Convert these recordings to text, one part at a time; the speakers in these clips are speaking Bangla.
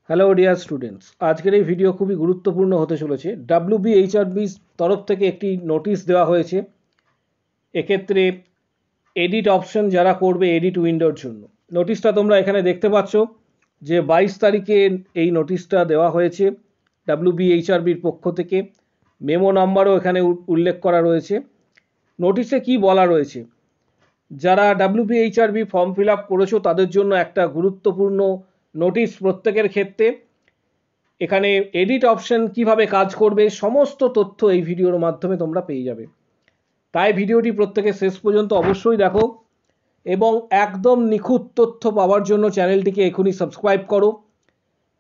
হ্যালো ডিয়ার স্টুডেন্টস, আজকের এই ভিডিও খুবই গুরুত্বপূর্ণ হতে চলেছে। ডাব্লিউবিএইচআরবি তরফ থেকে একটি নোটিশ দেওয়া হয়েছে। এক্ষেত্রে এডিট অপশন যারা করবে এডিট উইন্ডোর জন্য, নোটিশটা তোমরা এখানে দেখতে পাচ্ছ যে 22 তারিখে এই নোটিশটা দেওয়া হয়েছে ডাব্লিউবিএইচআরবির পক্ষ থেকে। মেমো নাম্বারও এখানে উল্লেখ করা রয়েছে। নোটিশে কি বলা রয়েছে, যারা ডাব্লিউবিএইচআরবি ফর্ম ফিল আপ করেছো তাদের জন্য একটা গুরুত্বপূর্ণ নোটিশ প্রত্যেকের ক্ষেত্রে। এখানে এডিট অপশন কিভাবে কাজ করবে সমস্ত তথ্য এই ভিডিওর মাধ্যমে তোমরা পেয়ে যাবে। তাই ভিডিওটি প্রত্যেকে শেষ পর্যন্ত অবশ্যই দেখো এবং একদম নিখুঁত তথ্য পাওয়ার জন্য চ্যানেলটিকে এখনই সাবস্ক্রাইব করো,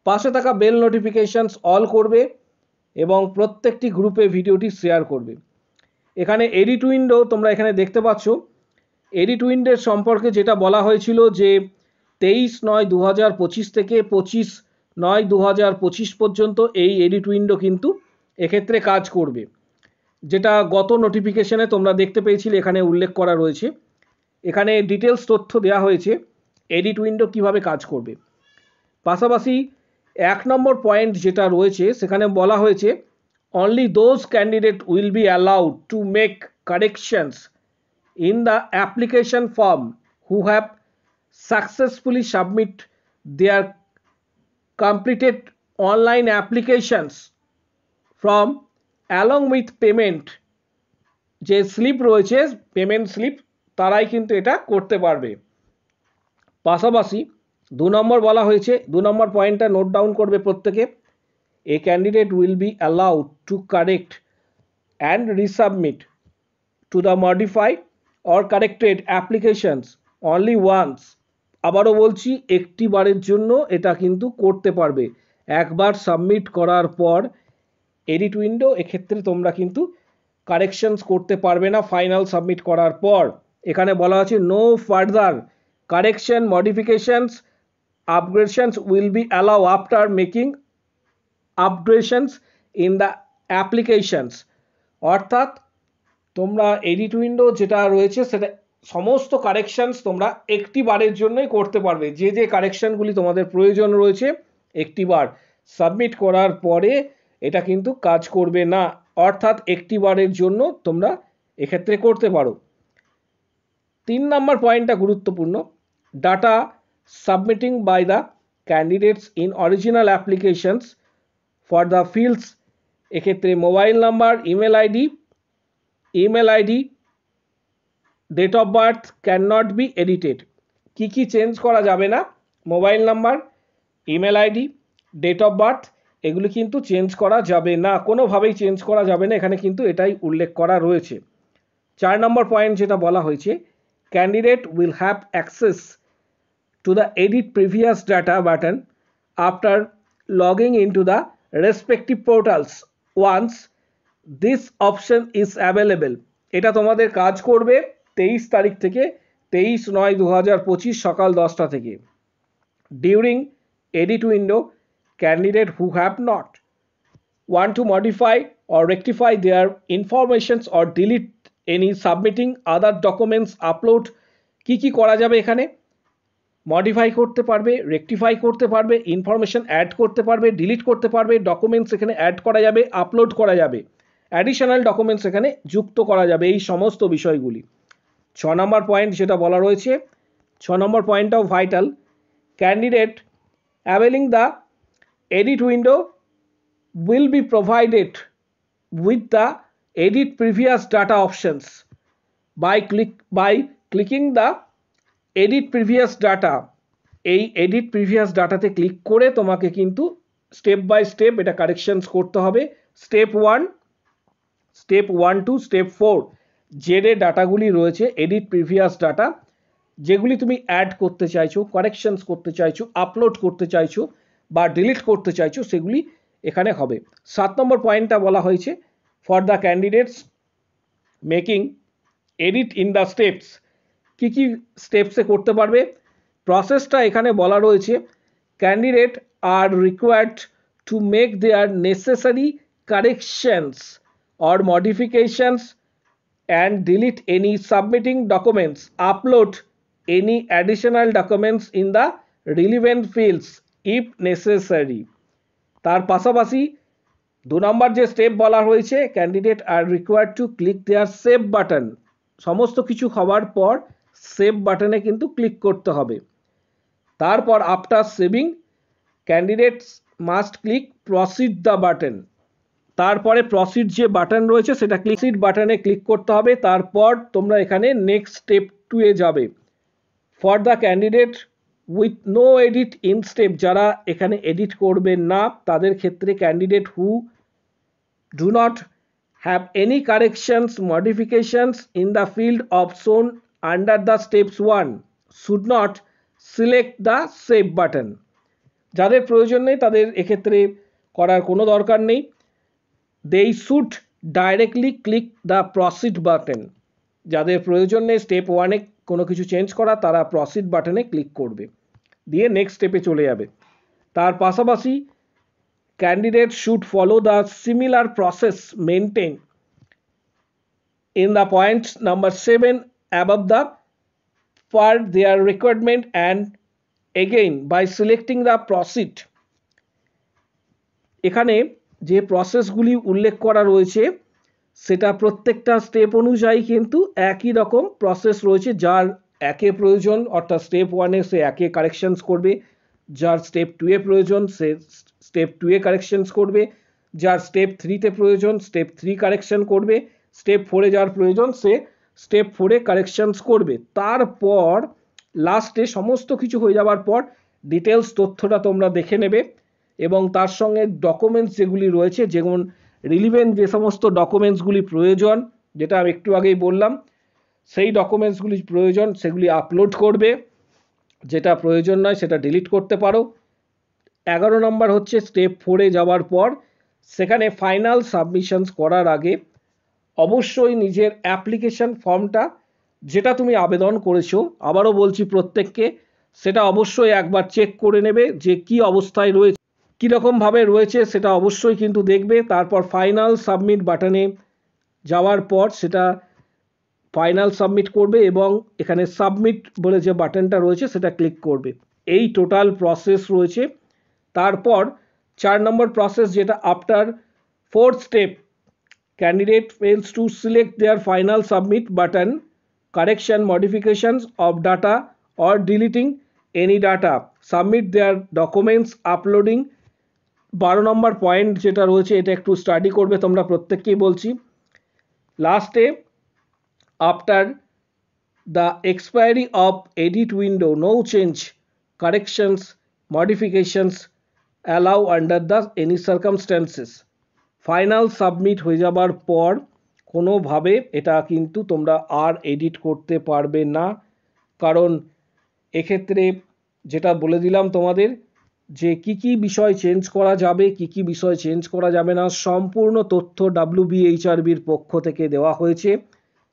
পাশে থাকা বেল নোটিফিকেশনস অল করবে এবং প্রত্যেকটি গ্রুপে ভিডিওটি শেয়ার করবে। এখানে এডিট উইন্ডো তোমরা এখানে দেখতে পাচ্ছ। এডিট উইন্ডোর সম্পর্কে যেটা বলা হয়েছিল যে 23/9/2025 থেকে 25/9/2025 পর্যন্ত এই এডিট উইন্ডো কিন্তু এক্ষেত্রে কাজ করবে, যেটা গত নোটিফিকেশনে তোমরা দেখতে পেয়েছিলে এখানে উল্লেখ করা রয়েছে। এখানে ডিটেলস তথ্য দেওয়া হয়েছে এডিট উইন্ডো কিভাবে কাজ করবে। পাশাপাশি 1 নম্বর পয়েন্ট যেটা রয়েছে সেখানে বলা হয়েছে only those candidate will be allowed to make corrections in the application form who have successfully submit their completed online applications from along with payment যে স্লিপ রয়েছে পেমেন্ট স্লিপ তারাই কিন্তু এটা করতে পারবে। পাশাপাশি 2 নম্বর বলা হয়েছে, 2 নম্বর পয়েন্টটা নোট ডাউন করবে প্রত্যেকে। এ candidate will be allowed to correct and resubmit to the modify or corrected applications only once। আবারও বলছি, একটি বারের জন্য এটা কিন্তু করতে পারবে। একবার সাবমিট করার পর এডিট উইন্ডো এক্ষেত্রে তোমরা কিন্তু কারেকশনস করতে পারবে না ফাইনাল সাবমিট করার পর। এখানে বলা আছে no further correction modifications upgradations will be allow after making upgradations in the applications. অর্থাৎ তোমরা এডিট উইন্ডো যেটা রয়েছে সেটা সমস্ত কারেকশনস তোমরা একটি বারের জন্যই করতে পারবে। যে যে কারেকশনগুলি তোমাদের প্রয়োজন রয়েছে একটি বার সাবমিট করার পরে এটা কিন্তু কাজ করবে না, অর্থাৎ একটি বারের জন্য তোমরা এক্ষেত্রে করতে পারো। 3 নম্বর পয়েন্টটা গুরুত্বপূর্ণ, data submitting by the candidates in original applications for the fields. এক্ষেত্রে mobile number, email ID, date of birth can not be edited. কী কী চেঞ্জ করা যাবে না? Mobile number, email ID, date of birth এগুলি কিন্তু চেঞ্জ করা যাবে না, কোনোভাবেই চেঞ্জ করা যাবে না, এখানে কিন্তু এটাই উল্লেখ করা রয়েছে। 4 নম্বর পয়েন্ট যেটা বলা হয়েছে, candidate will have access to the edit previous data button after logging into the respective portals once this option is available. এটা তোমাদের কাজ করবে 23 তারিখ থেকে 23/9/2025 সকাল 10টা থেকে। During edit window candidate who have not want to modify or rectify their informations or delete any submitting other documents upload। কি করা যাবে? এখানে মডিফাই করতে পারবে, রেকটিফাই করতে পারবে, ইনফরমেশন অ্যাড করতে পারবে, ডিলিট করতে পারবে, ডকুমেন্টস এখানে অ্যাড করা যাবে, আপলোড করা যাবে, অ্যাডিশনাল ডকুমেন্টস এখানে যুক্ত করা যাবে, এই সমস্ত বিষয়গুলি। 6 নম্বর পয়েন্ট যেটা বলা রয়েছে, 6 নম্বর পয়েন্টটাও vital, candidate availing the edit window will be provided with the edit previous data options by clicking the edit previous data। এই এডিট প্রিভিয়াস ডাটাতে ক্লিক করে তোমাকে কিন্তু স্টেপ বাই স্টেপ এটা কারেকশনস করতে হবে। স্টেপ 1, স্টেপ 1 টু স্টেপ 4 যে ডাটাগুলি রয়েছে এডিট প্রিভিয়াস ডাটা, যেগুলি তুমি অ্যাড করতে চাইছো, কারেকশনস করতে চাইছো, আপলোড করতে চাইছো বা ডিলিট করতে চাইছো, সেগুলি এখানে হবে। 7 নম্বর পয়েন্টটা বলা হয়েছে for the candidates making edit in the steps. কী কী স্টেপসে করতে পারবে প্রসেসটা এখানে বলা রয়েছে, candidate are required to make their necessary corrections or modifications and delete any submitting documents, upload any additional documents in the relevant fields if necessary. তার পাশাপাশি 2 নম্বর যে স্টেপ বলা হয়েছে, candidate are required to click their save button. সমস্ত কিছু হওয়ার পর সেভ বাটনে কিন্তু ক্লিক করতে হবে। তারপর after saving candidates must click proceed the button. তারপরে প্রসিড যে বাটন রয়েছে সেটা ক্লিক বাটনে ক্লিক করতে হবে। তারপর তোমরা এখানে নেক্সট স্টেপ 2 এ যাবে। For the candidate with no edit in step, যারা এখানে এডিট করবেন না তাদের ক্ষেত্রে candidate who do not have any corrections modifications in the field of shown under the steps 1 should not select the save button. যাদের প্রয়োজন নেই তাদের এক্ষেত্রে করার কোনো দরকার নেই। they should directly click the proceed button। যাদের প্রয়োজন নেই স্টেপ 1 এ কোনো কিছু চেঞ্জ করা তারা প্রসিড বাটনে ক্লিক করবে, দিয়ে নেক্সট স্টেপে চলে যাবে। তার পাশাপাশি candidate should follow the similar process maintain in the point number 7 above the for their requirement and again by selecting the proceed. এখানে যে প্রসেসগুলি উল্লেখ করা রয়েছে সেটা প্রত্যেকটা স্টেপ অনুযায়ী কিন্তু একই রকম প্রসেস রয়েছে। যার একে প্রয়োজন অর্থাৎ স্টেপ 1 এ সে একে কারেকশনস করবে, যার স্টেপ 2 এ প্রয়োজন সে স্টেপ 2 এ কারেকশনস করবে, যার স্টেপ 3 তে প্রয়োজন স্টেপ 3 কারেকশন করবে, স্টেপ 4 এ যার প্রয়োজন সে স্টেপ 4 এ কারেকশনস করবে। তারপর লাস্টে সমস্ত কিছু হয়ে যাওয়ার পর ডিটেলস তথ্যটা তোমরা দেখে নেবে এবং তার সঙ্গে ডকুমেন্টস যেগুলি রয়েছে, যেমন রিলিভেন্ট যে সমস্ত ডকুমেন্টসগুলি প্রয়োজন, যেটা আমি একটু আগেই বললাম, সেই ডকুমেন্টসগুলি প্রয়োজন সেগুলি আপলোড করবে, যেটা প্রয়োজন নয় সেটা ডিলিট করতে পারো। 11 নম্বর হচ্ছে স্টেপ 4 এ যাওয়ার পর সেখানে ফাইনাল সাবমিশনস করার আগে অবশ্যই নিজের অ্যাপ্লিকেশন ফর্মটা যেটা তুমি আবেদন করেছো, আবারও বলছি প্রত্যেককে, সেটা অবশ্যই একবার চেক করে নেবে যে কি অবস্থায় রয়েছে, কীরকমভাবে রয়েছে সেটা অবশ্যই কিন্তু দেখবে। তারপর ফাইনাল সাবমিট বাটনে যাওয়ার পর সেটা ফাইনাল সাবমিট করবে এবং এখানে সাবমিট বলে যে বাটনটা রয়েছে সেটা ক্লিক করবে। এই টোটাল প্রসেস রয়েছে। তারপর 4 নম্বর প্রসেস, যেটা after 4th step candidate fails to select their final submit button correction modifications of data or deleting any data submit their documents uploading. 12 নম্বর পয়েন্ট যেটা রয়েছে এটা একটু স্টাডি করবে তোমরা প্রত্যেককেই বলছি। লাস্টে after the expiry of edit window no change corrections modifications allow under the any circumstances. Final submit হয়ে যাবার পর কোনোভাবে এটা কিন্তু তোমরা আর এডিট করতে পারবে না, কারণ এক্ষেত্রে যেটা বলে দিলাম তোমাদের যে কি কি বিষয় চেঞ্জ করা যাবে কি কি বিষয় চেঞ্জ করা যাবে না, সম্পূর্ণ তথ্য WBHRBর পক্ষ থেকে দেওয়া হয়েছে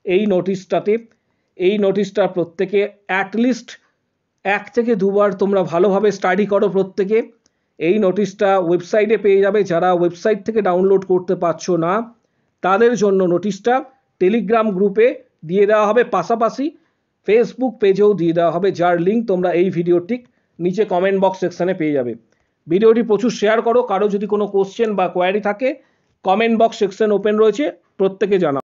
এই নোটিশটাতে। এই নোটিশটা প্রত্যেকে অ্যাটলিস্ট 1 থেকে 2 বার তোমরা ভালোভাবে স্টাডি করো প্রত্যেকে। এই নোটিশটা ওয়েবসাইটে পেয়ে যাবে। যারা ওয়েবসাইট থেকে ডাউনলোড করতে পারছো না তাদের জন্য নোটিশটা টেলিগ্রাম গ্রুপে দিয়ে দেওয়া হবে, পাশাপাশি ফেসবুক পেজেও দিয়ে দেওয়া হবে, যার লিঙ্ক তোমরা এই ভিডিওর ঠিক নিচে কমেন্ট বক্স সেকশানে পেয়ে যাবে। ভিডিওটি প্রচুর শেয়ার করো। কারো যদি কোনো কোশ্চেন বা কোয়ারি থাকে কমেন্ট বক্স সেকশন ওপেন রয়েছে, প্রত্যেকে জানাও।